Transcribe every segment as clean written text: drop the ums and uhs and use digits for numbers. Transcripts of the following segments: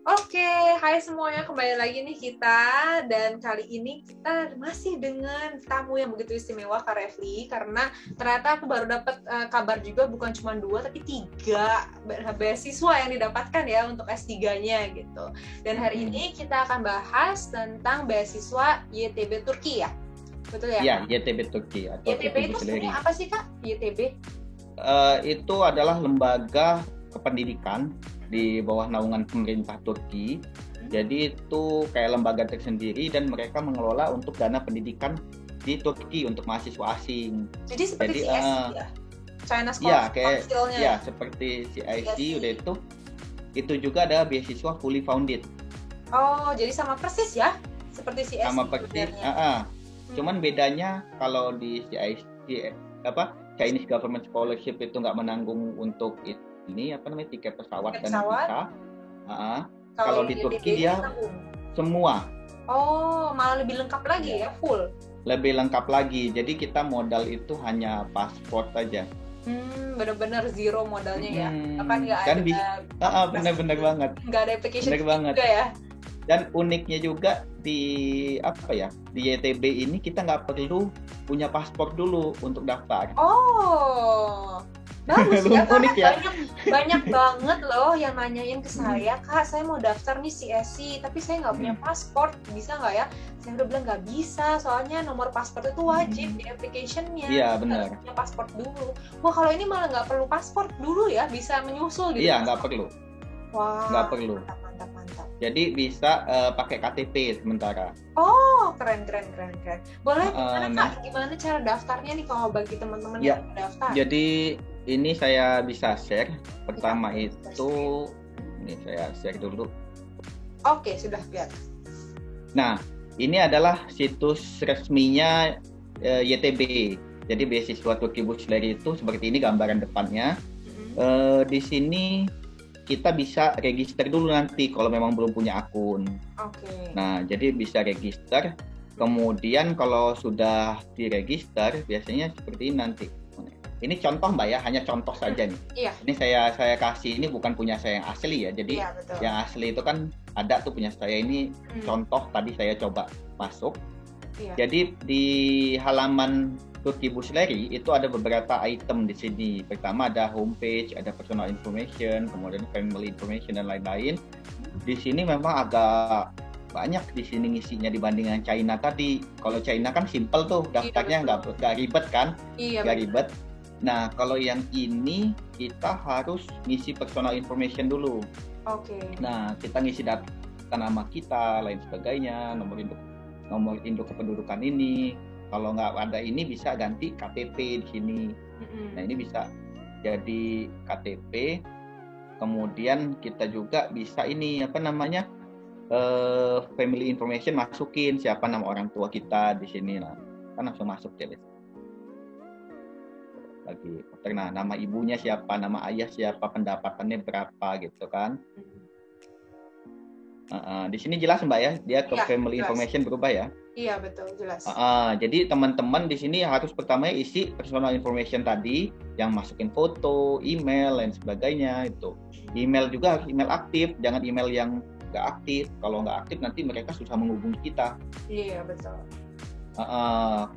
Oke, hai semuanya, kembali lagi nih kita. Dan kali ini kita masih dengan tamu yang begitu istimewa, Kak Refli. Karena ternyata aku baru dapat kabar juga, bukan cuma 2, tapi 3 beasiswa yang didapatkan ya untuk S3-nya gitu. Dan hari ini kita akan bahas tentang beasiswa YTB Turki ya? Betul ya, Ya, Kak? YTB Turki atau YTB Turki itu Buseleri. sebenarnya apa sih, Kak? YTB? Itu adalah lembaga kependidikan di bawah naungan pemerintah Turki. Jadi itu kayak lembaga tersendiri dan mereka mengelola untuk dana pendidikan di Turki untuk mahasiswa asing. Jadi seperti CSI ya? China Iya, Scholarship kayak Council-nya ya ya? seperti CIC CSI. udah itu juga ada beasiswa fully funded. Oh, jadi sama persis ya? Seperti CSI Sama persis. sebenarnya. Cuman bedanya kalau di CIC Chinese Government Scholarship itu nggak menanggung untuk tiket pesawat Tiket dan pesawat. visa. Kalau di Turki dia semua Oh, malah lebih lengkap lagi ya, full. lebih lengkap lagi. Jadi kita modal itu hanya paspor saja. Bener-bener zero modalnya ya. Kan nggak Kan ada. bener-bener banget. Nggak ada application Bener banget. juga ya. Dan uniknya juga di di YTB ini kita nggak perlu punya paspor dulu untuk daftar. Oh, bagus ya, Unik ya. banyak banget loh yang nanyain ke saya, Kak, saya mau daftar nih CSI, tapi saya nggak punya paspor, bisa nggak ya? Saya udah bilang nggak bisa, soalnya nomor paspor itu wajib di application-nya. Iya, benar. Punya paspor dulu. Wah, kalau ini malah nggak perlu paspor dulu ya, bisa menyusul gitu. Iya, nggak perlu. Wah, Nggak perlu. Mantap. Jadi bisa pakai KTP sementara. Oh, keren. Boleh gimana cara daftarnya nih kalau bagi teman-teman yang mau daftar? Jadi ini saya bisa share. Pertama itu ini saya share dulu. Oke, sudah lihat. Nah, ini adalah situs resminya YTB. Jadi beasiswa Turki Buseleri itu seperti ini gambaran depannya. Di sini kita bisa register dulu nanti kalau memang belum punya akun. Oke. Nah, jadi bisa register. Kemudian kalau sudah diregister, biasanya seperti ini nanti. Ini contoh Mbak ya, hanya contoh saja nih. Iya. Ini saya kasih, ini bukan punya saya yang asli ya. Jadi yang asli itu kan ada tuh punya saya, ini contoh tadi saya coba masuk. Iya. Jadi di halaman Turki Buseleri itu ada beberapa item di sini. Pertama ada homepage, ada personal information, kemudian family information dan lain-lain. Di sini memang agak banyak di sini ngisinya dibandingkan China tadi. Kalau China kan simple tuh daftarnya, nggak ribet kan? Iya. Nggak ribet. Nah kalau yang ini kita harus ngisi personal information dulu. Oke. Nah kita ngisi data nama kita, lain sebagainya, nomor induk kependudukan ini. Kalau nggak ada ini bisa ganti KTP di sini. Nah ini bisa jadi KTP. Kemudian kita juga bisa ini family information, masukin siapa nama orang tua kita di sini. Nah kan langsung masuk ya. Lagi nah nama ibunya siapa, nama ayah siapa, pendapatannya berapa gitu kan. Di sini jelas Mbak ya, dia ke family information berubah ya. Iya betul, jelas. Jadi teman-teman di sini harus pertama isi personal information tadi, yang masukin foto, email, dan sebagainya itu. Email juga harus email aktif, jangan email yang nggak aktif. Kalau nggak aktif nanti mereka susah menghubungi kita. Iya betul.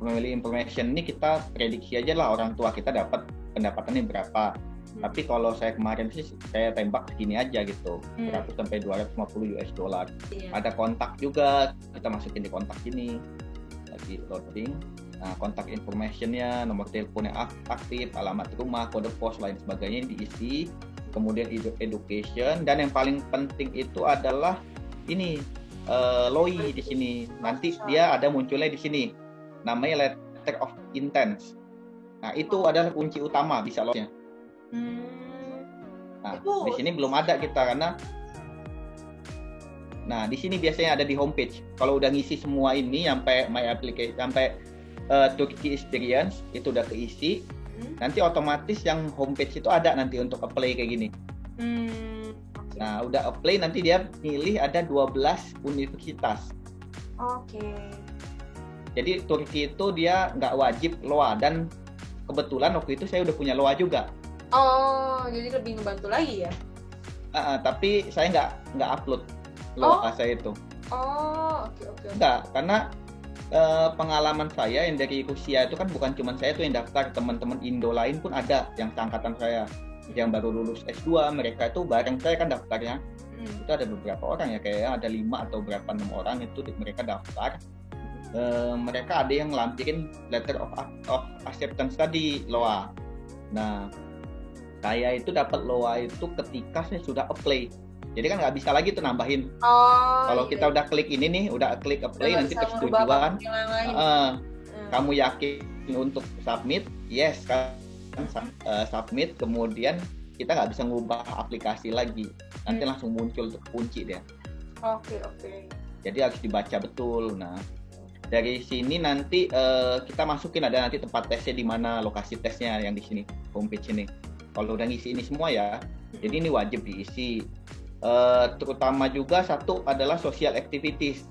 Family information ini kita prediksi aja lah orang tua kita dapat pendapatannya berapa. Tapi kalau saya kemarin sih saya tembak segini aja gitu, 100 sampai 250 US dollar. Ada kontak juga, kita masukin di kontak ini. Lagi loading. Nah, kontak informationnya, nomor teleponnya aktif, alamat rumah, kode pos, lain sebagainya diisi. Kemudian education, dan yang paling penting itu adalah ini LOI di sini. Nanti dia ada munculnya di sini. Namanya letter of intent. Nah, itu adalah kunci utama bisa LOI-nya. Nah, di sini belum ada kita karena di sini biasanya ada di homepage. Kalau udah ngisi semua ini sampai my application, sampai Turkey Experience itu udah keisi, nanti otomatis yang homepage itu ada nanti untuk apply kayak gini. Nah, udah apply nanti dia pilih ada 12 universitas. Oke. Jadi Turki itu dia nggak wajib LOA, dan kebetulan waktu itu saya udah punya LOA juga. Oh, jadi lebih ngebantu lagi ya? Tapi saya nggak upload loa saya itu. Oke. Enggak, karena pengalaman saya yang dari Rusia itu kan bukan cuma saya tuh yang daftar, teman-teman Indo lain pun ada yang seangkatan saya yang baru lulus S2, mereka itu bareng saya kan daftarnya. Itu ada beberapa orang ya, kayak ada 5 atau berapa 6 orang itu mereka daftar. Mereka ada yang lampirin letter of acceptance tadi, LOA. Nah, saya itu dapat LOA itu ketika saya sudah apply. Jadi kan nggak bisa lagi tuh nambahin. Kalau kita udah klik ini nih, udah klik apply, nanti persetujuan. Kamu yakin untuk submit? Yes kan, submit. Kemudian kita nggak bisa ngubah aplikasi lagi. Nanti langsung muncul tuh kunci dia. Oke. Jadi harus dibaca betul. Nah, dari sini nanti kita masukin ada nanti tempat tesnya di mana, lokasi tesnya yang di sini, homepage ini. Kalau udah ngisi ini semua ya, jadi ini wajib diisi. Terutama juga satu adalah social activities.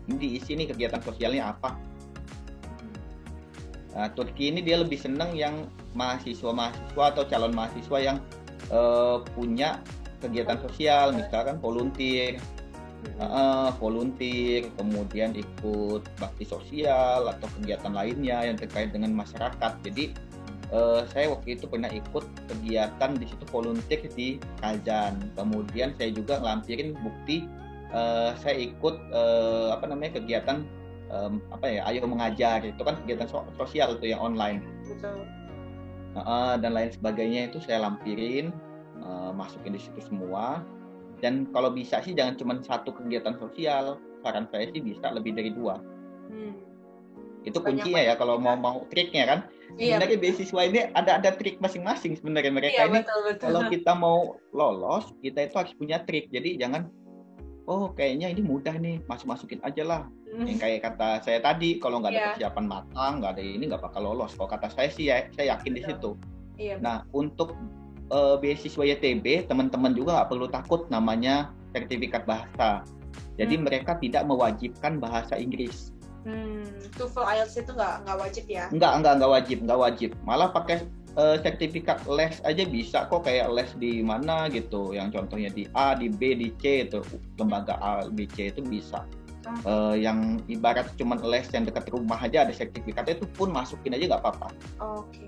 Ini diisi nih kegiatan sosialnya apa. Nah, Turki ini dia lebih seneng yang mahasiswa atau calon mahasiswa yang punya kegiatan sosial, misalkan volunteer, kemudian ikut bakti sosial atau kegiatan lainnya yang terkait dengan masyarakat. Jadi saya waktu itu pernah ikut kegiatan di situ volunteer di Kazan. Kemudian saya juga ngelampirin bukti saya ikut kegiatan Ayo Mengajar. Itu kan kegiatan sosial itu yang online. Betul. Dan lain sebagainya itu saya lampirin, masukin di situ semua. Dan kalau bisa sih jangan cuma satu kegiatan sosial. Saran saya sih bisa lebih dari 2. Itu kuncinya ya kalau mau triknya kan. Sebenarnya beasiswa ini ada trik masing-masing sebenarnya mereka ini. Betul. Kalau kita mau lolos, kita itu harus punya trik. Jadi jangan kayaknya ini mudah nih, masukin aja lah. Yang kayak kata saya tadi, kalau nggak ada persiapan matang, nggak ada ini nggak bakal lolos. Kalau kata saya sih saya yakin di situ. Nah, untuk beasiswa YTB, teman-teman juga nggak perlu takut namanya sertifikat bahasa. Jadi mereka tidak mewajibkan bahasa Inggris. TOEFL IELTS itu nggak wajib ya? Nggak wajib. Malah pakai sertifikat les aja bisa kok, kayak les di mana gitu. Yang contohnya di A, di B, di C itu lembaga A, B, C itu bisa. Yang ibarat cuma les yang dekat rumah aja ada sertifikatnya itu pun masukin aja nggak apa-apa. Oke.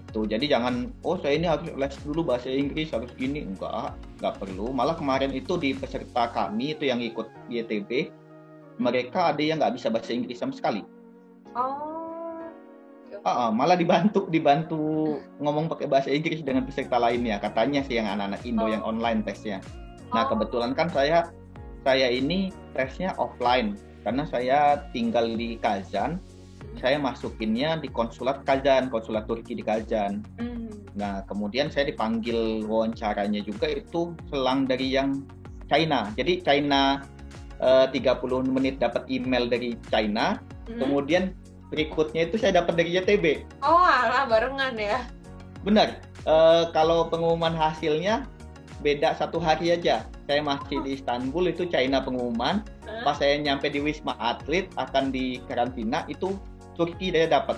Tuh, jadi jangan saya ini harus les dulu bahasa Inggris harus gini, nggak perlu. Malah kemarin itu di peserta kami itu yang ikut YTB, mereka ada yang nggak bisa bahasa Inggris sama sekali. Malah dibantu ngomong pakai bahasa Inggris dengan peserta lainnya, katanya sih yang anak-anak Indo yang online tesnya. Nah, kebetulan kan saya ini tesnya offline karena saya tinggal di Kazan. Saya masukinnya di konsulat Turki di Kazan. Nah, kemudian saya dipanggil wawancaranya juga itu selang dari yang China. Jadi China 30 menit dapat email dari China, kemudian berikutnya itu saya dapat dari YTB. Alah, barengan ya? Benar. Kalau pengumuman hasilnya beda 1 hari aja. Saya masih di Istanbul, itu China pengumuman. Pas saya nyampe di Wisma Atlet akan di karantina, itu Turki dia dapat.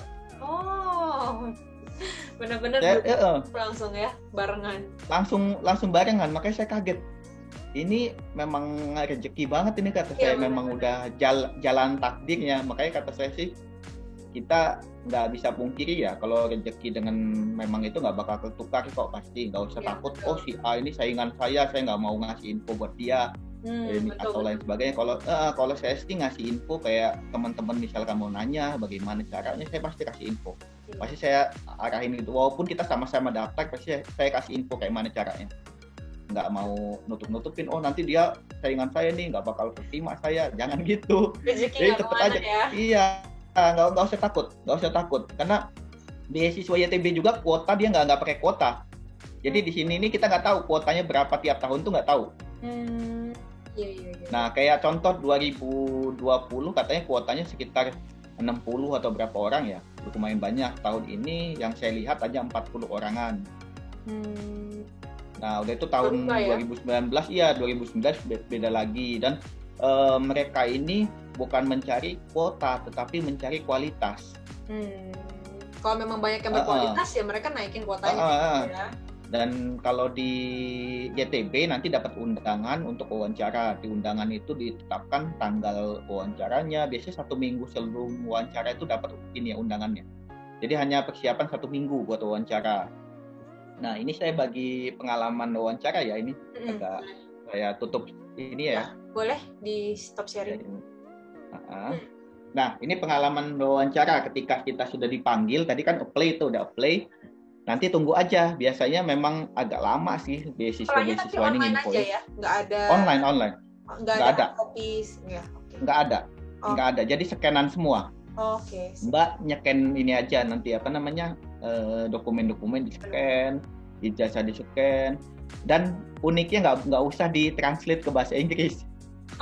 Benar-benar langsung ya, barengan. Langsung barengan, makanya saya kaget. Ini memang rezeki banget ini kata saya, memang udah jalan takdirnya. Makanya kata saya sih kita nggak bisa pungkiri ya, kalau rezeki dengan memang itu nggak bakal ketukar kok, pasti. Nggak usah takut si A ini saingan saya nggak mau ngasih info buat dia atau lain sebagainya. Kalau saya sih ngasih info kayak teman-teman misalkan mau nanya bagaimana caranya, saya pasti kasih info. Pasti saya arahin itu, walaupun kita sama-sama daftar pasti saya kasih info kayak mana caranya. Nggak mau nutup-nutupin, nanti dia saingan saya nih nggak bakal terima saya, jangan gitu. Jadi tetap aja ya. Iya, nggak usah takut karena beasiswa YTB juga kuota dia nggak pakai kuota. Jadi di sini ini kita nggak tahu kuotanya berapa tiap tahun tuh nggak tahu. Iya. Nah, kayak contoh 2020 katanya kuotanya sekitar 60 atau berapa orang ya, lumayan banyak. Tahun ini yang saya lihat aja 40 orangan. Nah, udah itu tahun 2019, 2019 beda lagi. Dan mereka ini bukan mencari kuota, tetapi mencari kualitas. Kalau memang banyak yang berkualitas ya mereka naikin kuotanya. Dan kalau di YTB nanti dapat undangan untuk wawancara. Di undangan itu ditetapkan tanggal wawancaranya. Biasanya 1 minggu sebelum wawancara itu dapat ini ya undangannya. Jadi hanya persiapan 1 minggu buat wawancara. Nah ini saya bagi pengalaman wawancara ya, ini agak saya tutup ini ya. Boleh di stop sharing. Nah ini pengalaman wawancara ketika kita sudah dipanggil. Tadi kan apply itu udah apply. Nanti tunggu aja. Biasanya memang agak lama sih beasiswa-beasiswa ini info. Aja ya? Nggak ada online. Nggak ada. Kopis. Ya, okay. Nggak ada. Nggak ada. Jadi scanan semua. Oke. Mbak nyeken ini aja nanti dokumen-dokumen di scan, ijazah di scan, dan uniknya nggak usah ditranslate ke bahasa Inggris.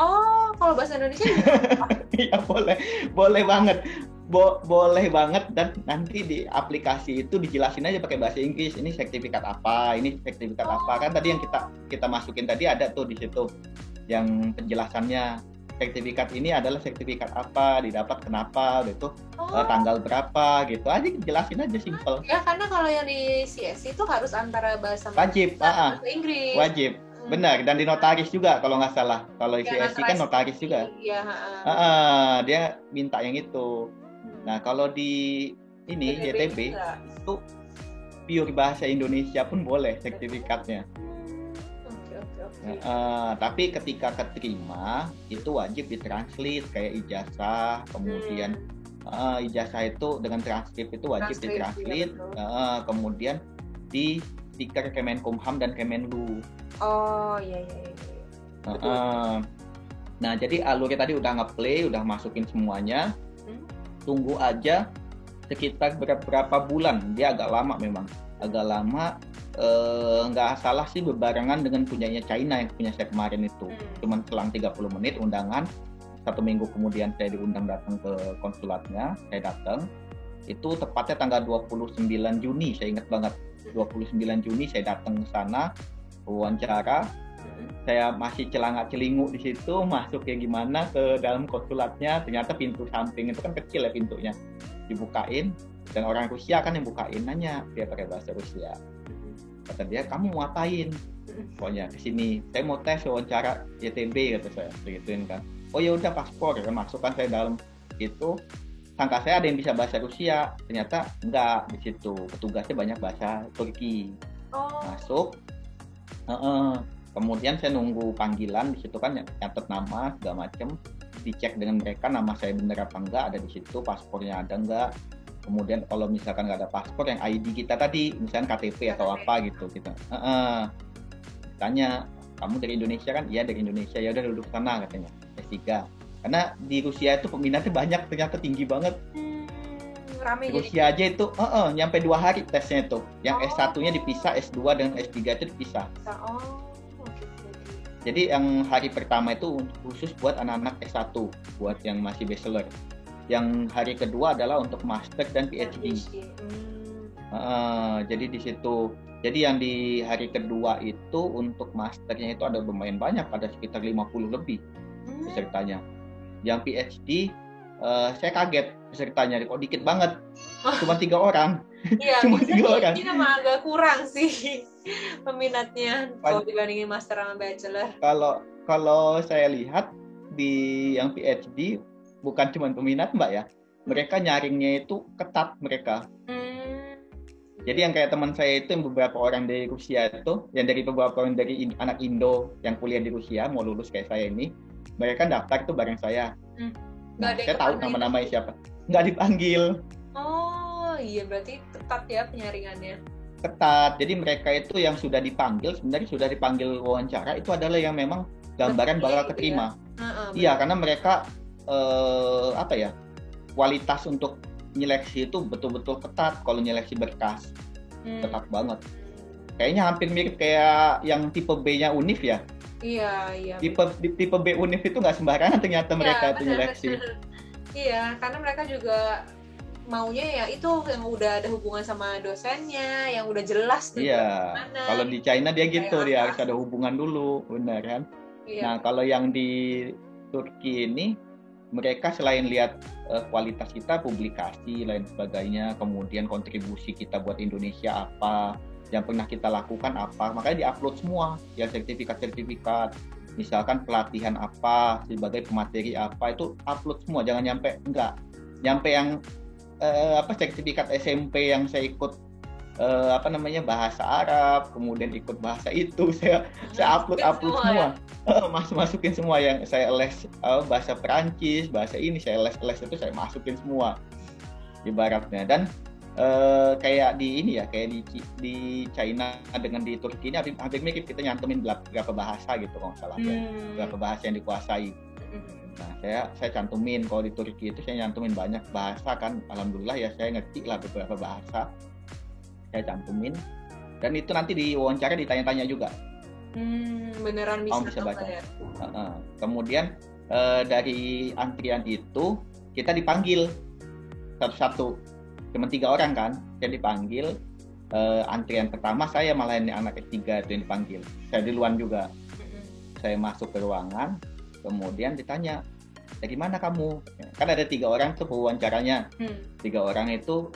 Oh, kalau bahasa Indonesia? Iya boleh banget. Boleh banget, dan nanti di aplikasi itu dijelasin aja pakai bahasa Inggris, ini sertifikat apa, ini sertifikat apa. Kan tadi yang kita masukin tadi ada tuh di situ yang penjelasannya, sertifikat ini adalah sertifikat apa, didapat kenapa gitu, tanggal berapa gitu aja, jelasin aja simple. Ya karena kalau yang di CSC itu harus antara bahasa Inggris. Wajib. Benar, dan di notaris juga kalau nggak salah. Kalau CSC kan notaris juga. Iya. Dia minta yang itu. Nah kalau di ini YTB itu pure bahasa Indonesia pun boleh sertifikatnya. Okay. Tapi ketika keterima itu wajib ditranslate kayak ijazah, kemudian ijazah itu dengan transkrip itu wajib ditranslate, kemudian di stiker Kemenkumham dan Kemenlu. Oh iya. Nah jadi alurnya tadi udah nge-play, udah masukin semuanya. Tunggu aja sekitar berapa bulan, dia agak lama memang, nggak salah sih berbarengan dengan punyanya China yang punya saya kemarin itu. Cuman selang 30 menit undangan, 1 minggu kemudian saya diundang datang ke konsulatnya, saya datang, itu tepatnya tanggal 29 Juni, saya ingat banget, 29 Juni saya datang ke sana, wawancara. Saya masih celangak-celinguk di situ, masuk kayak gimana ke dalam konsulatnya, ternyata pintu samping itu kan kecil ya pintunya, dibukain, dan orang Rusia kan yang bukain, nanya dia pakai bahasa Rusia, kata dia, kamu mau ngapain? Pokoknya kesini, saya mau tes wawancara YTB, kata saya, begituin kan. Oh ya udah paspor, ya masukkan saya dalam itu, sangka saya ada yang bisa bahasa Rusia, ternyata enggak, di situ petugasnya banyak bahasa Turki. Masuk. Kemudian saya nunggu panggilan di situ kan, nyatet nama segala macem, dicek dengan mereka nama saya benar apa enggak, ada di situ, paspornya ada enggak. Kemudian kalau misalkan nggak ada paspor, yang ID kita tadi, misalkan KTP atau apa gitu, kita tanya, kamu dari Indonesia kan? Iya dari Indonesia, ya udah duduk sana katanya, S3. Karena di Rusia itu peminatnya banyak, ternyata tinggi banget. Rame di Rusia aja itu, nyampe 2 hari tesnya itu. Yang S1-nya dipisah, S2 dan S3 itu dipisah. Jadi yang hari pertama itu khusus buat anak-anak S1, buat yang masih bachelor. Yang hari kedua adalah untuk master dan PhD. Jadi di situ. Jadi yang di hari kedua itu untuk masternya itu ada lumayan banyak, ada sekitar 50 lebih pesertanya. Yang PhD saya kaget pesertanya, kok dikit banget, cuma 3 orang. Iya, cuma 3 orang. Ini memang agak kurang sih peminatnya kalau dibandingin master sama bachelor. Kalau saya lihat di yang PhD bukan cuma peminat Mbak ya, mereka nyaringnya itu ketat mereka. Jadi yang kayak teman saya itu, yang beberapa orang dari Rusia itu, yang dari beberapa orang dari anak Indo yang kuliah di Rusia mau lulus kayak saya ini, mereka daftar tuh bareng saya. Saya tahu nama-namanya siapa. Nggak dipanggil. Oh iya, berarti ketat ya penyaringannya. Ketat. Jadi mereka itu yang sudah dipanggil, sebenarnya sudah dipanggil wawancara, itu adalah yang memang gambaran bakal keterima. Iya, karena mereka kualitas untuk nyeleksi itu betul-betul ketat. Kalau nyeleksi berkas ketat banget. Kayaknya hampir mirip kayak yang tipe B-nya Univ ya. Iya. Tipe B Univ itu nggak sembarangan ternyata mereka itu nyeleksi. Iya, karena mereka juga maunya ya itu yang udah ada hubungan sama dosennya, yang udah jelas. Iya. Kalau di China dia gitu, dia harus ada hubungan dulu, benar kan? Iya. Nah kalau yang di Turki ini, mereka selain lihat kualitas kita, publikasi, lain sebagainya, kemudian kontribusi kita buat Indonesia apa, yang pernah kita lakukan apa, makanya diupload semua, ya sertifikat-sertifikat, misalkan pelatihan apa, sebagai pemateri apa, itu upload semua, jangan nyampe yang sertifikat SMP yang saya ikut bahasa Arab, kemudian ikut bahasa itu, saya upload semua, masukin semua yang saya les bahasa Perancis, bahasa ini saya les itu saya masukin semua ibaratnya. Dan kayak di ini ya, kayak di China dengan di Turki ini hampir mirip, kita nyantumin berapa bahasa gitu kalau nggak salah ya, berapa bahasa yang dikuasai. Nah saya cantumin, kalau di Turki itu saya nyantumin banyak bahasa kan, alhamdulillah ya saya ngerti lah beberapa bahasa, saya cantumin, dan itu nanti di wawancara ditanya-tanya juga. Beneran bisa baca ya? Kemudian dari antrian itu kita dipanggil satu-satu, cuma 3 orang kan, saya dipanggil. Antrian pertama saya malah ini anak ketiga itu yang dipanggil, saya duluan juga. Saya masuk ke ruangan, kemudian ditanya, dari mana kamu? Kan ada 3 orang tuh wawancaranya. 3 orang itu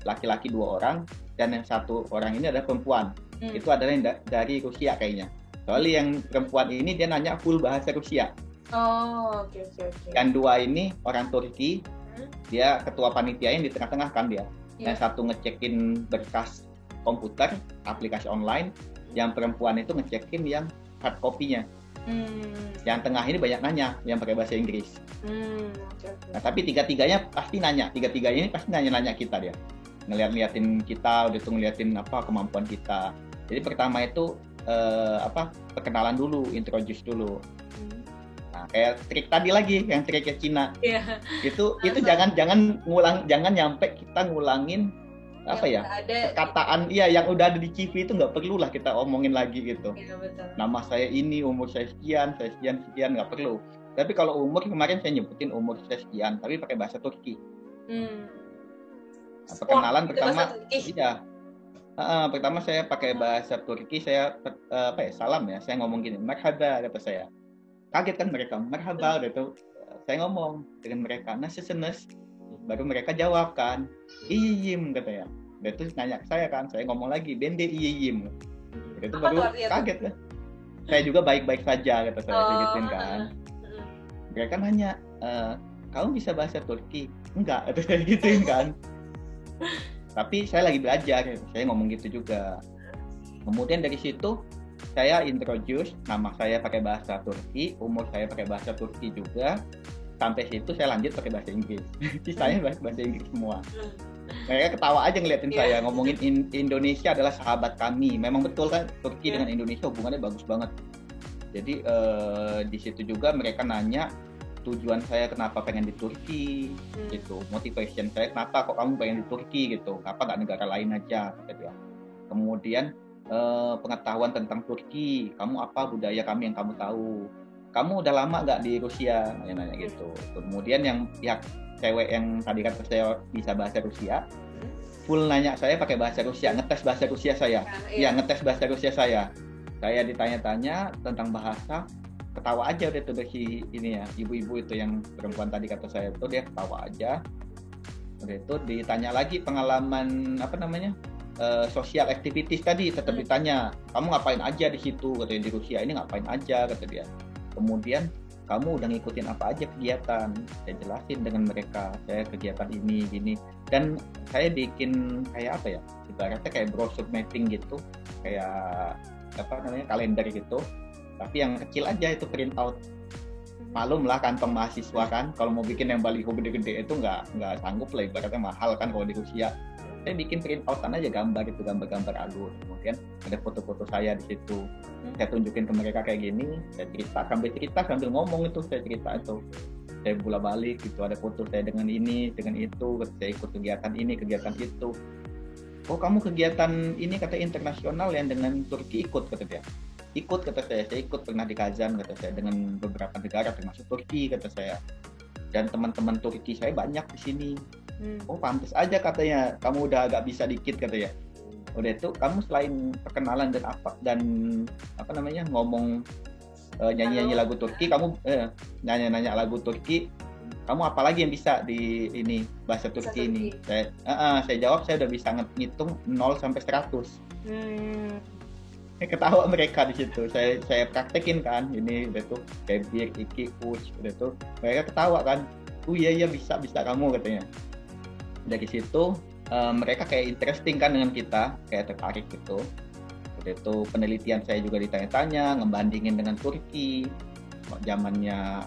laki-laki 2 orang, dan yang 1 orang ini adalah perempuan. Itu adalah yang dari Rusia kayaknya. Soalnya yang perempuan ini dia nanya full bahasa Rusia. Oke. Yang 2 ini orang Turki, dia ketua panitia yang di tengah-tengah kan dia. Yang 1 ngecekin berkas komputer, aplikasi online. Yang perempuan itu ngecekin yang hard copy-nya. Yang tengah ini banyak nanya, yang pakai bahasa Inggris. Nah, tapi tiga-tiganya pasti nanya, ini pasti nanya kita dia, ngeliatin kita, udah tuh ngeliatin apa kemampuan kita. Jadi pertama itu perkenalan dulu, introduce dulu. Nah, kayak trik tadi lagi, yang triknya Cina. Itu jangan nyampe kita ngulangin perkataan yang udah ada di CV itu, nggak perlu lah kita omongin lagi gitu. Betul. Nama saya ini, umur saya sekian nggak perlu. Tapi kalau umur, kemarin saya nyebutin umur saya sekian tapi pakai bahasa Turki. Nah, perkenalan pertama pertama saya pakai bahasa Turki, saya salam ya, saya ngomong gini, merhaba, kata saya. Kaget kan mereka, merhaba gitu. Saya ngomong dengan mereka, nasesnes. Baru mereka jawab kan, iyim katanya. Dan itu nanya ke saya kan, saya ngomong lagi, bende iyim. Itu baru kaget kan. Saya juga baik-baik saja, kata saya gituin kan. Mereka nanya, kamu bisa bahasa Turki? Enggak, kata saya gituin kan. Tapi saya lagi belajar, saya ngomong gitu juga. Kemudian dari situ saya introduce, nama saya pakai bahasa Turki, umur saya pakai bahasa Turki juga. Sampai situ saya lanjut pakai bahasa Inggris. Sisanya bahasa Inggris semua. Mereka ketawa aja ngeliatin saya, ngomongin Indonesia adalah sahabat kami. Memang betul kan, Turki dengan Indonesia hubungannya bagus banget. Jadi di situ juga mereka nanya tujuan saya kenapa pengen di Turki gitu, motivation saya kenapa kok kamu pengen di Turki gitu, kenapa nggak negara lain aja gitu ya. Kemudian pengetahuan tentang Turki, kamu apa budaya kami yang kamu tahu, kamu udah lama nggak di Rusia, nanya gitu. Kemudian yang pihak cewek yang tadi kata saya bisa bahasa Rusia, full nanya saya pakai bahasa Rusia, ngetes bahasa Rusia saya. Ngetes bahasa Rusia saya. Saya ditanya-tanya tentang bahasa, ketawa aja udah tuh si ini ya, ibu-ibu itu yang perempuan tadi kata saya itu, dia ketawa aja. Udah itu ditanya lagi pengalaman sosial activities tadi, tetap ditanya, kamu ngapain aja di situ, katanya di Rusia ini ngapain aja, kata dia. Kemudian kamu udah ngikutin apa aja kegiatan, saya jelasin dengan mereka, saya kegiatan ini gini, dan saya bikin kayak ibaratnya kayak brosur mapping gitu, kayak kalender gitu, tapi yang kecil aja, itu print out. Malum lah kantong mahasiswa kan, kalau mau bikin yang baliho gede-gede itu nggak sanggup lah, ibaratnya mahal kan kalau di Rusia. Saya bikin print outan aja gambar itu, gambar-gambar alur. Kemudian ada foto-foto saya di situ. Saya tunjukin ke mereka kayak gini, saya cerita sambil ngomong itu, saya cerita itu. Saya bolak-balik gitu, ada foto saya dengan ini, dengan itu, saya ikut kegiatan ini, kegiatan itu. Oh, kamu kegiatan ini kata internasional yang dengan Turki ikut, kata dia. Ikut, kata saya ikut, pernah di Kazan, kata saya, dengan beberapa negara termasuk Turki, kata saya. Dan teman-teman Turki saya banyak di sini. Oh, pantas aja katanya, kamu udah agak bisa dikit, katanya. Udah itu kamu selain perkenalan dan ngomong nyanyi lagu Turki, kamu nanya lagu Turki, kamu apalagi yang bisa di ini bahasa Turki ini? Saya jawab saya udah bisa ngitung 0 sampai 100. Ketawa mereka di situ. Saya praktekin kan, ini udah tuh kayak bir, iki, uch, udah tuh mereka ketawa kan. Iya bisa kamu katanya. Dari situ mereka kayak interesting kan dengan kita, kayak tertarik gitu. Itu penelitian saya juga ditanya-tanya, ngebandingin dengan Turki, zamannya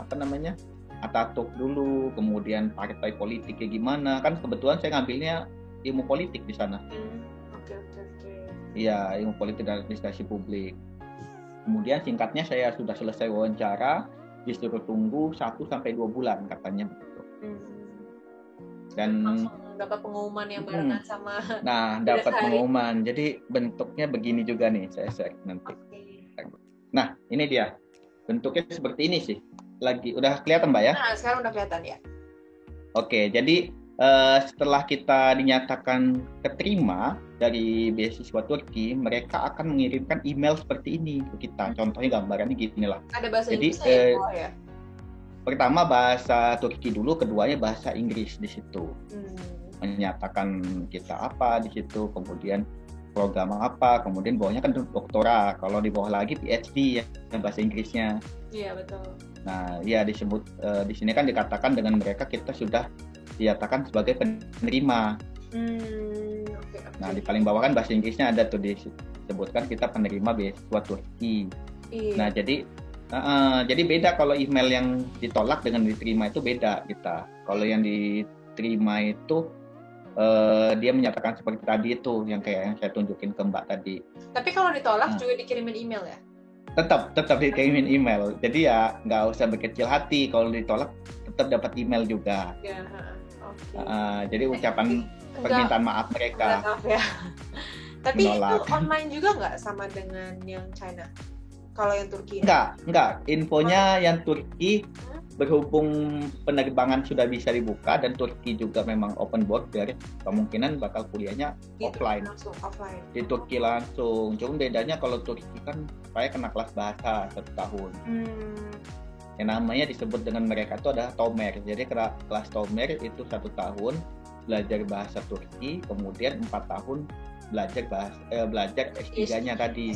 Atatürk dulu, kemudian partai politiknya gimana, kan kebetulan saya ngambilnya ilmu politik di sana. Oke. Iya, ilmu politik dan administrasi publik. Kemudian singkatnya saya sudah selesai wawancara, disuruh tunggu 1-2 bulan katanya begitu. Dan langsung dapat pengumuman yang barengan sama. Nah, dapat pengumuman. Jadi bentuknya begini juga nih, saya share nanti. Nah, ini dia. Bentuknya seperti ini sih. Udah kelihatan Mbak ya? Nah, sekarang udah kelihatan ya. Oke, jadi setelah kita dinyatakan keterima dari beasiswa Turki, mereka akan mengirimkan email seperti ini ke kita. Contohnya gambarannya gini lah. Ada bahasa Inggris ya? Pertama bahasa Turki dulu, keduanya bahasa Inggris di situ. Menyatakan kita apa di situ, kemudian program apa, kemudian bawahnya kan doktora, kalau di bawah lagi PhD ya bahasa Inggrisnya. Iya betul. Nah, ya disebut di sini kan dikatakan dengan mereka kita sudah dinyatakan sebagai penerima. Okay. Nah, di paling bawah kan bahasa Inggrisnya ada tuh disebutkan kita penerima beasiswa Turki. Iya. Nah, jadi beda kalau email yang ditolak dengan diterima itu beda kita. Kalau yang diterima itu dia menyatakan seperti tadi itu yang kayak yang saya tunjukin ke Mbak tadi. Tapi kalau ditolak juga dikirimin email ya? Tetap dikirimin email. Jadi ya nggak usah berkecil hati, kalau ditolak tetap dapat email juga. Ya, jadi ucapan permintaan maaf mereka. Maaf ya. Tapi itu online juga nggak sama dengan yang China? Kalau yang Turki? Enggak. Infonya yang Turki berhubung penerbangan sudah bisa dibuka dan Turki juga memang open border, kemungkinan bakal kuliahnya offline. Di Turki langsung. Cuma bedanya kalau Turki kan saya kena kelas bahasa 1 tahun. Yang namanya disebut dengan mereka itu adalah Tomer. Jadi kelas Tomer itu 1 tahun belajar bahasa Turki, kemudian 4 tahun belajar S3-nya tadi.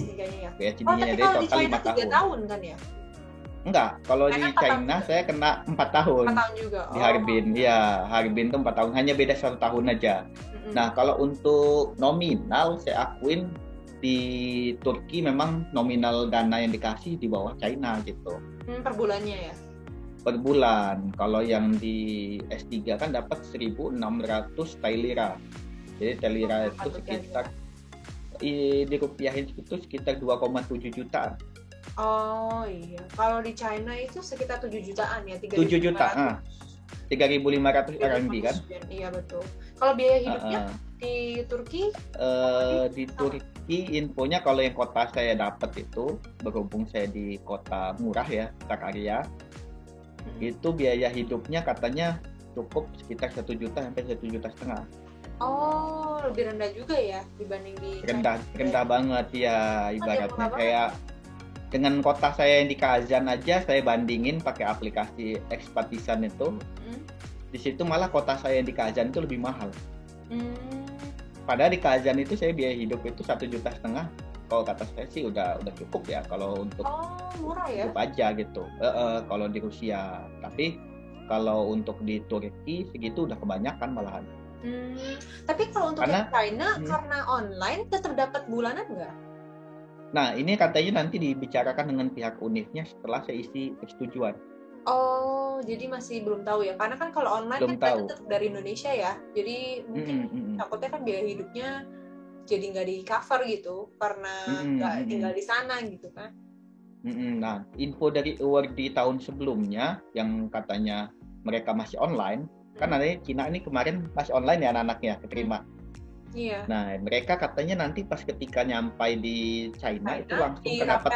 PhD-nya jadi total 5 tahun. 3 tahun kan ya? Enggak, kalau di China saya kena 4 tahun. 4 tahun juga. Di Harbin. Ya, Harbin itu 4 tahun, hanya beda 1 tahun aja. Nah, kalau untuk nominal saya akuin di Turki memang nominal dana yang dikasih di bawah China gitu. Per bulannya ya? Per bulan. Kalau yang di S3 kan dapat 1.600 Thai lira. Jadi Thai lira itu sekitar dirupiahin itu sekitar 2,7 juta. Oh iya, kalau di China itu sekitar 7 jutaan ya, 7 juta, 3.500 RMB kan? Iya betul. Kalau biaya hidupnya di Turki? Di Turki infonya kalau yang kota saya dapat itu, berhubung saya di kota murah ya, Sakarya, itu biaya hidupnya katanya cukup sekitar 1 juta sampai 1,5 juta. Oh, lebih rendah juga ya dibanding di China? Rendah banget ya, ibaratnya kayak dengan kota saya yang di Kazan aja saya bandingin pakai aplikasi Expatisan itu, di situ malah kota saya yang di Kazan itu lebih mahal. Padahal di Kazan itu saya biaya hidup itu 1,5 juta. Kalau kata saya sih udah cukup ya kalau untuk murah ya? Hidup aja gitu. Kalau di Rusia, tapi kalau untuk di Turki segitu udah kebanyakan malahan. Tapi kalau untuk China karena online tetap dapat bulanan nggak? Nah, ini katanya nanti dibicarakan dengan pihak UNIF-nya setelah saya isi persetujuan. Oh, jadi masih belum tahu ya? Karena kan kalau online belum kan tetap dari Indonesia ya, jadi mungkin takutnya kan biaya hidupnya jadi nggak di cover gitu, karena nggak tinggal di sana gitu kan? Nah, info dari award di tahun sebelumnya yang katanya mereka masih online, kan ada Cina ini kemarin masih online ya anak-anaknya keterima. Iya. Nah, mereka katanya nanti pas ketika nyampai di China itu langsung dapat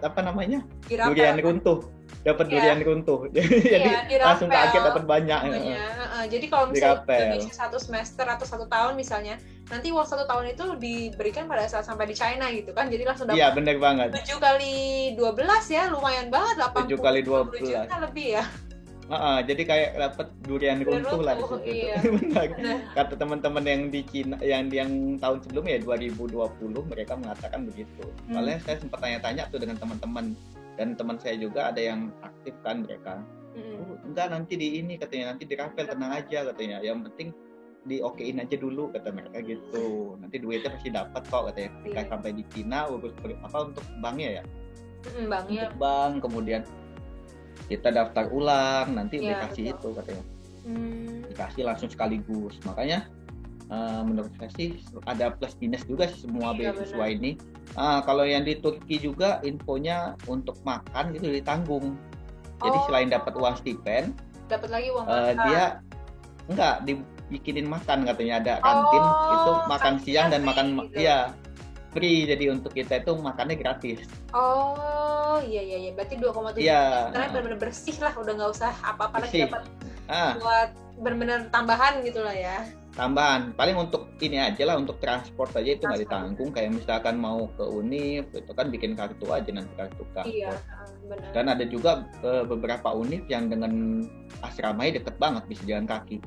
apa namanya? Durian runtuh. Dapat durian runtuh. Jadi langsung kaget dapat banyak. Jadi kalau misalnya di 1 semester atau 1 tahun misalnya, nanti uang 1 tahun itu diberikan pada saat sampai di China gitu kan. Jadi langsung dapat. Iya, benar banget. 7 kali 12 ya, lumayan banget, 7 kali 12 juta lebih ya. Jadi kayak dapat durian runtuh lah di Runtuh, situ. iya. Benar. Nah, Kata teman-teman yang di Cina, yang tahun sebelumnya ya 2020, mereka mengatakan begitu. Soalnya saya sempat tanya-tanya tuh dengan teman-teman, dan teman saya juga ada yang aktif kan mereka. Enggak, nanti di ini katanya, nanti dirapel, tenang aja katanya. Yang penting diokein aja dulu kata mereka gitu. Nanti duitnya pasti dapat kok katanya. Ketika sampai di Cina urus apa untuk banknya ya. Banknya. Untuk bank, kemudian kita daftar ulang, nanti dikasih itu katanya. Dikasih langsung sekaligus. Makanya menurut saya sih ada plus minus juga sih semua beasiswa ini. Kalau yang di Turki juga infonya untuk makan itu ditanggung. Jadi selain dapat uang stipend, dapat lagi uang makan. Dia enggak dibikinin makan katanya, ada kantin itu makan siang dan makan gitu. Iya. Free, jadi untuk kita itu makannya gratis. Oh iya, berarti 2,7 iya. Karena benar-benar bersih lah, udah nggak usah apa-apa lagi dapat buat benar-benar tambahan gitu lah ya. Tambahan, paling untuk ini aja lah, untuk transport aja itu nggak ditanggung. Kayak misalkan mau ke Univ itu kan bikin kartu aja, nanti kartu transport. Iya, benar. Dan ada juga beberapa Univ yang dengan asramanya deket banget, bisa jalan kaki.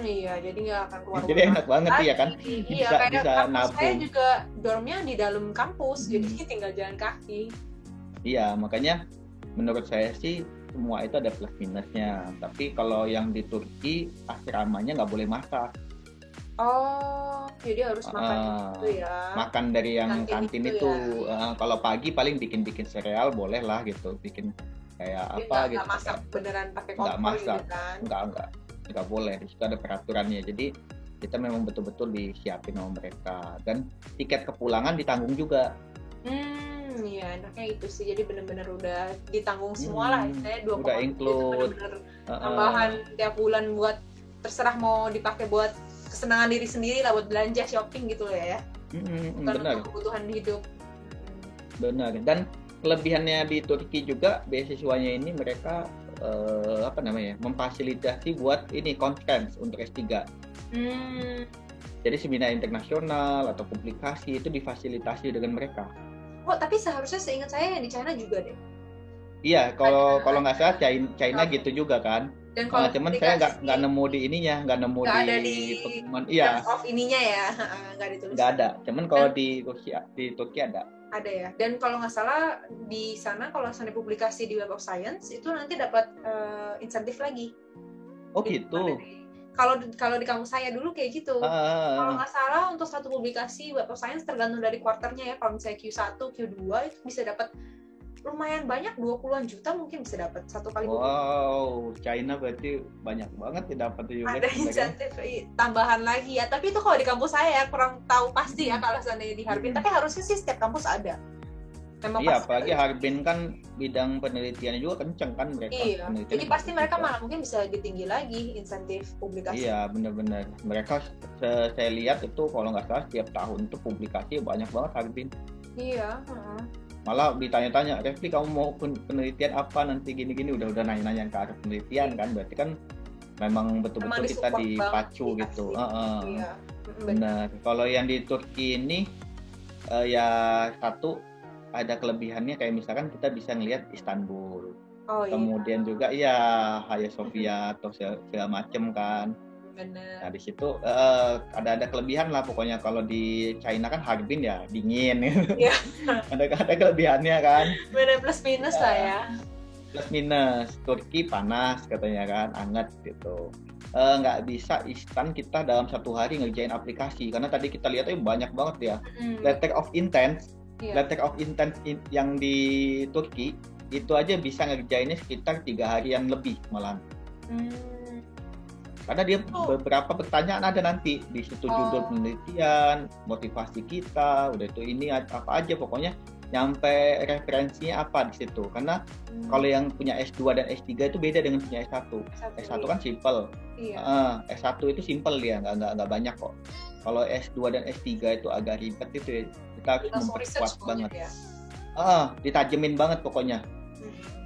Iya, jadi nggak akan keluar. Jadi enak banget sih ya kan. Iya, bisa nabung. Saya juga dormnya di dalam kampus, jadi tinggal jalan kaki. Iya, makanya menurut saya sih semua itu ada plus minusnya. Tapi kalau yang di Turki asramanya nggak boleh masak. Oh, jadi harus makan itu ya. Makan dari yang kantin itu. Ya. Kalau pagi paling bikin sereal boleh lah gitu, bikin kayak jadi apa gitu. Nggak masak beneran pakai kompor. Nggak masak, gitu kan? Nggak boleh. Di situ ada peraturannya. Jadi kita memang betul-betul disiapin sama mereka. Dan tiket kepulangan ditanggung juga. Iya, enaknya itu sih. Jadi benar-benar udah ditanggung semua lah. Saya 2,7 udah include. Benar-benar tambahan tiap bulan buat terserah mau dipakai buat kesenangan diri sendiri lah, buat belanja shopping gitu ya. Bukan untuk kebutuhan hidup. Benar. Dan kelebihannya di Turki juga beasiswanya ini mereka memfasilitasi buat ini conference untuk S3. Jadi seminar internasional atau publikasi itu difasilitasi dengan mereka. Oh, tapi seharusnya seingat saya yang di China juga deh. Iya, kalau nggak salah China gitu juga kan. Dan kalau cuman saya nggak nemu di ininya, nggak nemu di pengumuman. Iya. Of ininya ya, nggak ditulis. Nggak ada. Cuman kalau di Turki ada. Ada ya. Dan kalau nggak salah di sana kalau misalnya publikasi di Web of Science itu nanti dapat insentif lagi. Oh gitu. Kalau di kampus saya dulu kayak gitu. Kalau nggak salah untuk satu publikasi Web of Science tergantung dari kuarternya ya. Kalau misalnya Q1, Q2 itu bisa dapat lumayan banyak, 20-an juta mungkin bisa dapat satu kali. Wow, China berarti banyak banget dapat juga. Ada insentif tambahan lagi ya. Tapi itu kalau di kampus saya kurang tahu pasti ya kalau seandainya di Harbin. Tapi harusnya sih setiap kampus ada. Memang iya, apalagi Harbin kan bidang penelitiannya juga kenceng kan mereka. Iya. Jadi pasti mereka malah mungkin bisa ditinggi lagi insentif publikasi. Iya, benar-benar. Mereka saya lihat itu kalau nggak salah setiap tahun itu publikasi banyak banget Harbin. Iya. Malah ditanya-tanya, Refli kamu mau penelitian apa nanti gini-gini, udah nanya-nanya ke arah penelitian kan, berarti kan memang betul-betul kita dipacu gitu. Iya. Benar. Kalau yang di Turki ini ya satu ada kelebihannya kayak misalkan kita bisa ngelihat Istanbul. Kemudian juga ya Hagia Sophia atau segala macem kan. Bener. Nah di situ ada kelebihan lah pokoknya. Kalau di China kan Harbin ya dingin. Iya. ada kelebihannya kan. Bener, plus minus lah ya. Plus minus. Turki panas katanya kan, hangat gitu. Nggak bisa instan kita dalam satu hari ngerjain aplikasi karena tadi kita lihat banyak banget ya. Letter of intent, letter of intent yang di Turki itu aja bisa ngerjainnya sekitar 3 harian lebih malahan. Karena dia beberapa pertanyaan ada nanti di situ, judul penelitian, motivasi kita, udah itu ini apa aja pokoknya nyampe referensinya apa di situ. Karena kalau yang punya S2 dan S3 itu beda dengan punya S1. S1 kan simple. Iya. S1 itu simple dia, nggak banyak kok. Kalau S2 dan S3 itu agak ribet itu kita harus memperkuat banget. Ya? Ditajemin banget pokoknya.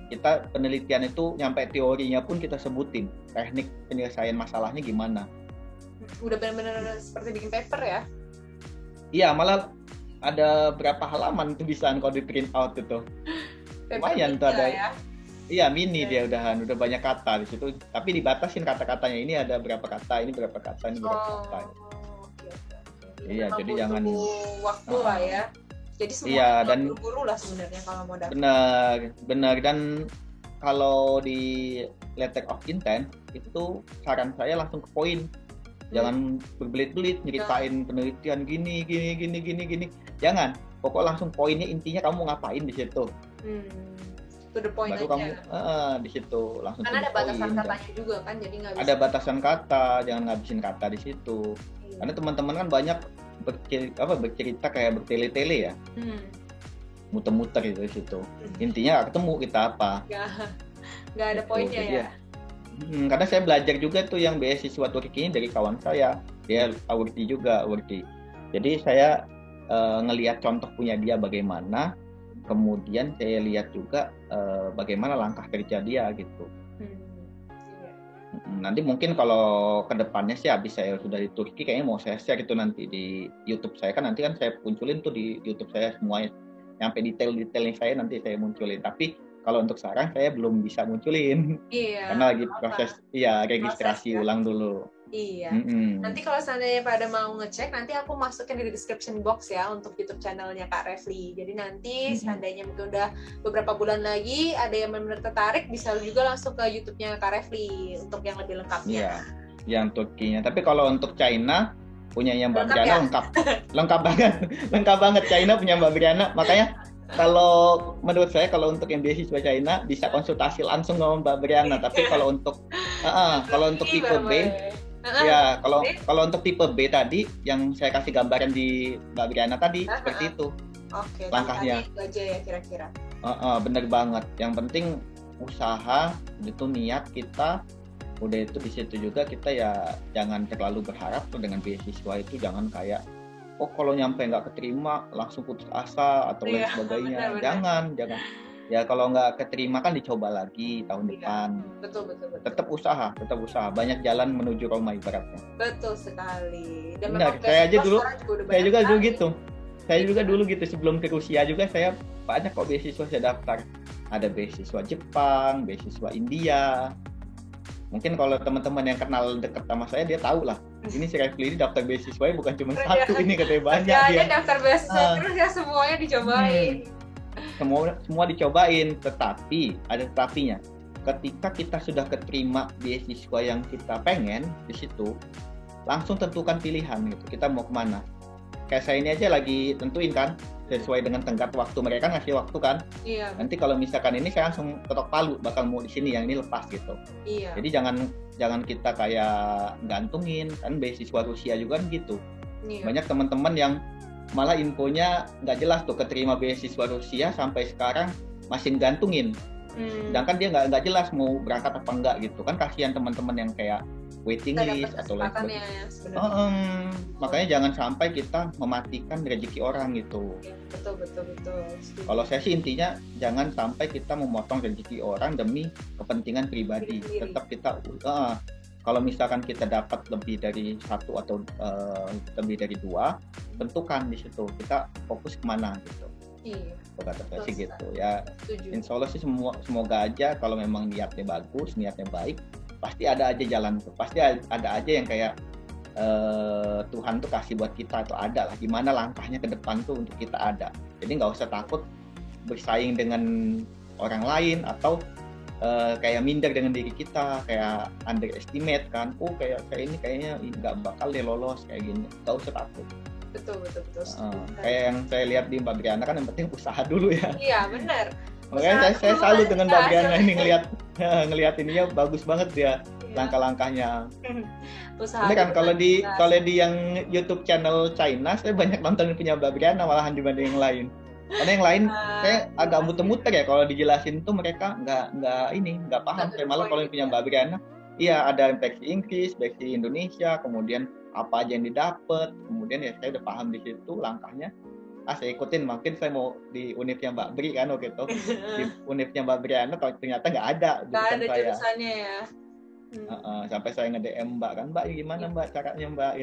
Kita penelitian itu nyampe teorinya pun kita sebutin teknik penyelesaian masalahnya gimana. Udah benar-benar seperti bikin paper ya? Iya, malah ada berapa halaman tulisan kalau di print out itu. Lumayan tuh ada. Ya? Iya mini dia udah banyak kata di situ, tapi dibatasin kata-katanya, ini ada berapa kata, ini berapa kata, ini berapa kata. Oke. Iya, jadi jangan waktu lah ya. Jadi semua iya, dan buru-buru lah sebenarnya kalau mau daftar. Benar, dan kalau di letter of intent itu saran saya langsung ke poin. Jangan berbelit-belit nyeritain penelitian gini. Jangan. Pokok langsung poinnya, intinya kamu ngapain di situ. To the point baru aja. Kamu di situ langsung. Karena ada batasan katanya juga kan, jadi nggak bisa. Ada batasan kata, jangan ngabisin kata di situ. Karena teman-teman kan banyak bercerita kayak bertele-tele ya. Muter-muter gitu di situ. Intinya nggak ketemu kita apa. Nggak ada poinnya ya. Karena saya belajar juga tuh yang beasiswa Turki ini dari kawan saya, dia Awurdi juga. Jadi saya ngelihat contoh punya dia bagaimana, kemudian saya lihat juga bagaimana langkah kerja dia gitu. Nanti mungkin kalau kedepannya sih habis saya sudah di Turki, kayaknya mau saya share itu nanti di YouTube saya, kan nanti kan saya munculin tuh di YouTube saya semuanya, sampai detail-detailnya saya nanti saya munculin. Tapi kalau untuk sekarang saya belum bisa munculin, karena lagi proses registrasi ulang dulu. Iya. Nanti kalau seandainya pada mau ngecek, nanti aku masukin di description box ya untuk YouTube channelnya Kak Refly. Jadi nanti seandainya mungkin udah beberapa bulan lagi ada yang benar-benar tertarik, bisa juga langsung ke YouTube-nya Kak Refly untuk yang lebih lengkapnya. Iya, yang Turkinya. Tapi kalau untuk China punyanya Mbak Briana lengkap banget. China punya Mbak Briana, makanya kalau menurut saya kalau untuk yang beasiswa China bisa konsultasi langsung sama Mbak Briana. Tapi kalau untuk tipe B, ya kalau untuk tipe B tadi yang saya kasih gambaran di Mbak Briana tadi seperti itu. Oke, langkahnya. Itu aja ya kira-kira. Bener banget. Yang penting usaha itu, niat kita. Udah itu di situ juga kita ya jangan terlalu berharap tuh dengan beasiswa itu, jangan kayak kalau nyampe nggak keterima langsung putus asa atau lain sebagainya. Jangan. Ya kalau nggak keterima kan dicoba lagi tahun depan. Betul. Tetap usaha. Banyak jalan menuju Roma ibaratnya. Betul sekali. Dan benar, saya juga dulu gitu. Saya juga dulu gitu sebelum ke Rusia juga saya banyak kok beasiswa saya daftar. Ada beasiswa Jepang, beasiswa India. Mungkin kalau teman-teman yang kenal dekat sama saya dia tahu lah. Ini si Refly ini daftar beasiswa bukan cuma satu, ini katanya banyak dia. Daftar beasiswa terus ya semuanya dicobain. Semua dicobain, tetapi ada tetapinya. Ketika kita sudah keterima beasiswa yang kita pengen di situ, langsung tentukan pilihan gitu. Kita mau kemana? Kayak saya ini aja lagi tentuin kan, sesuai dengan tenggat waktu mereka ngasih waktu kan. Iya. Nanti kalau misalkan ini saya langsung ketok palu bakal mau di sini, yang ini lepas gitu. Iya. Jadi jangan kita kayak gantungin kan, beasiswa Rusia juga kan gitu. Iya. Banyak teman-teman yang malah infonya nggak jelas tuh, keterima beasiswa Rusia sampai sekarang masih gantungin. Sedangkan dia nggak jelas mau berangkat apa enggak gitu kan, kasihan teman-teman yang kayak waiting list atau lain sebagainya. Makanya jangan sampai kita mematikan rezeki orang gitu. Betul. Kalau saya sih intinya jangan sampai kita memotong rezeki orang demi kepentingan pribadi. Tetap kita kalau misalkan kita dapat lebih dari satu atau lebih dari dua, tentukan di situ kita fokus kemana gitu. Iya. Kata saya sih gitu ya. Insya Allah sih semoga aja kalau memang niatnya bagus, niatnya baik, pasti ada aja jalan tuh. Pasti ada aja yang kayak Tuhan tuh kasih buat kita tuh, ada lah gimana langkahnya ke depan tuh untuk kita ada. Jadi nggak usah takut bersaing dengan orang lain atau kayak minder dengan diri kita, kayak underestimate kan, kayak saya ini kayaknya nggak bakal deh lolos kayak gini. Nggak usah takut. Betul. Kayak yang saya lihat di Mbak Briana kan yang penting usaha dulu ya. Iya benar. Makanya saya salut dengan Mbak Briana ini ngelihat ininya bagus banget dia. Langkah-langkahnya. Ini kan kalau di yang YouTube channel China saya banyak nonton punya Mbak Briana malahan dibanding yang lain. Karena yang lain saya agak muter-muter ya kalau dijelasin tuh mereka nggak paham. Saya malah kalau punya Mbak Briana, iya ada versi Inggris, versi Indonesia, kemudian apa aja yang didapat, kemudian ya saya udah paham di situ langkahnya. Saya ikutin, mungkin saya mau di univnya Mbak Bri kan waktu itu. Di univnya Mbak Briana ternyata nggak ada jurusannya ya. Sampai saya nge-DM Mbak kan, Mbak gimana Mbak caranya Mbak.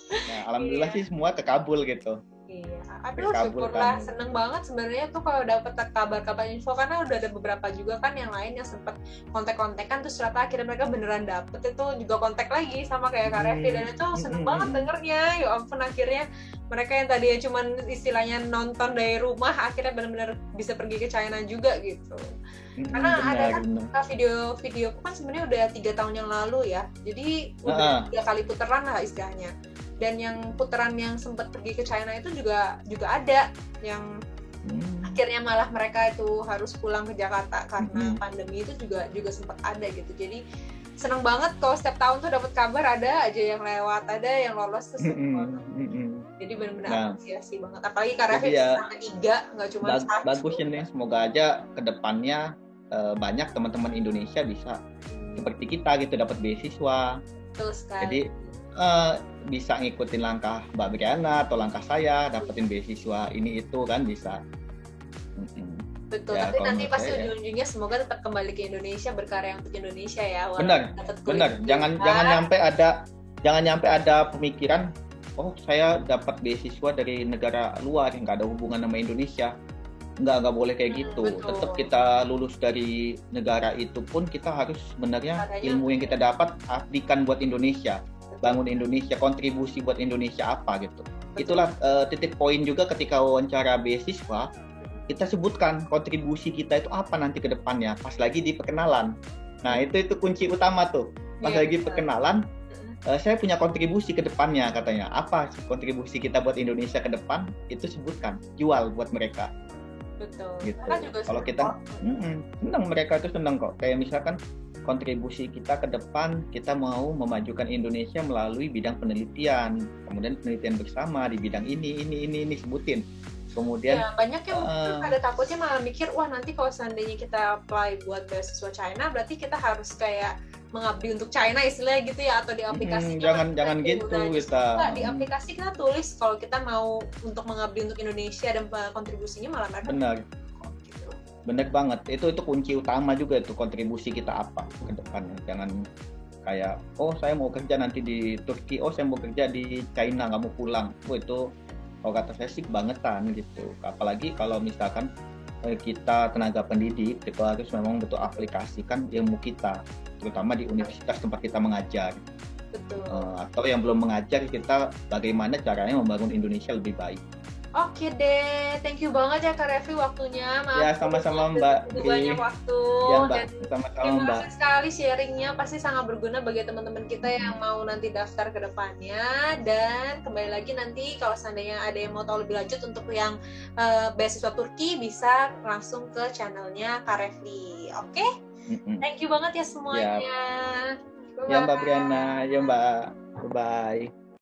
Nah, alhamdulillah sih semua terkabul gitu. Iya, aduh Berkabul syukurlah, kan. seneng banget sebenarnya tuh kalau dapet kabar-kabar info, karena udah ada beberapa juga kan yang lain yang sempet kontak-kontakan terus ternyata akhirnya mereka beneran dapet, itu juga kontak lagi sama kayak Kak Revi, dan itu seneng banget dengernya, ya ampun, akhirnya mereka yang tadinya cuman istilahnya nonton dari rumah akhirnya benar-benar bisa pergi ke China juga gitu. Karena ada kan video kan sebenarnya udah 3 tahun yang lalu ya, jadi udah 3 kali puteran lah istilahnya. Dan yang putaran yang sempat pergi ke China itu juga ada yang akhirnya malah mereka itu harus pulang ke Jakarta karena pandemi, itu juga sempat ada gitu. Jadi seneng banget kalau setiap tahun tuh dapat kabar ada aja yang lewat, ada yang lolos, tuh seneng banget. Jadi benar-benar apresiasi banget, apalagi karena sampai 3 nggak cuma 1. Bagus ini, semoga aja kedepannya banyak teman-teman Indonesia bisa seperti kita gitu, dapat beasiswa. Betul sekali. Jadi bisa ngikutin langkah Mbak Briana atau langkah saya, dapetin beasiswa ini itu kan bisa. Betul, ya, tapi nanti pasti ujung-ujungnya semoga tetap kembali ke Indonesia, berkarya untuk Indonesia ya. Benar. Jangan nyampe ada pemikiran, oh saya dapat beasiswa dari negara luar yang nggak ada hubungan sama Indonesia. Nggak boleh kayak gitu. Betul. Tetap kita lulus dari negara itu pun kita harus sebenarnya ilmu yang kita dapat abdikan buat Indonesia. Bangun Indonesia, kontribusi buat Indonesia apa gitu. Betul. Itulah titik poin juga ketika wawancara beasiswa, kita sebutkan kontribusi kita itu apa nanti ke depannya, pas lagi di perkenalan. Nah itu kunci utama tuh, pas lagi perkenalan, saya punya kontribusi ke depannya katanya. Apa kontribusi kita buat Indonesia ke depan, itu sebutkan, jual buat mereka. Betul. Gitu. Kalau kita senang, mereka itu senang kok. Kayak misalkan kontribusi kita ke depan, kita mau memajukan Indonesia melalui bidang penelitian, kemudian penelitian bersama di bidang ini sebutin. Kemudian ya, banyak yang mungkin ada takutnya malah mikir, wah nanti kalau seandainya kita apply buat beasiswa China, berarti kita harus kayak mengabdi untuk China istilahnya gitu ya, atau di aplikasi jangan gitu kita. Di aplikasi kita tulis kalau kita mau untuk mengabdi untuk Indonesia dan kontribusinya malah mereka bener banget, itu kunci utama juga, itu kontribusi kita apa ke depannya. Jangan kayak, oh saya mau kerja nanti di Turki, oh saya mau kerja di China nggak mau pulang. Itu kalau kata saya sih bangetan gitu. Apalagi kalau misalkan kita tenaga pendidik, itu harus memang betul aplikasikan ilmu kita, terutama di universitas tempat kita mengajar. Betul. Atau yang belum mengajar, kita bagaimana caranya membangun Indonesia lebih baik. Oke deh, thank you banget ya Kak Revi waktunya. Maaf ya, sama-sama Mbak. Banyak waktu. Ya, Mbak. Dan sama-sama Mbak. Terima kasih sekali sharingnya, pasti sangat berguna bagi teman-teman kita yang mau nanti daftar ke depannya. Dan kembali lagi nanti kalau seandainya ada yang mau tahu lebih lanjut untuk yang beasiswa Turki, bisa langsung ke channelnya Kak Revi. Oke? Thank you banget ya semuanya. Ya Mbak Briana, ya Mbak. Bye-bye.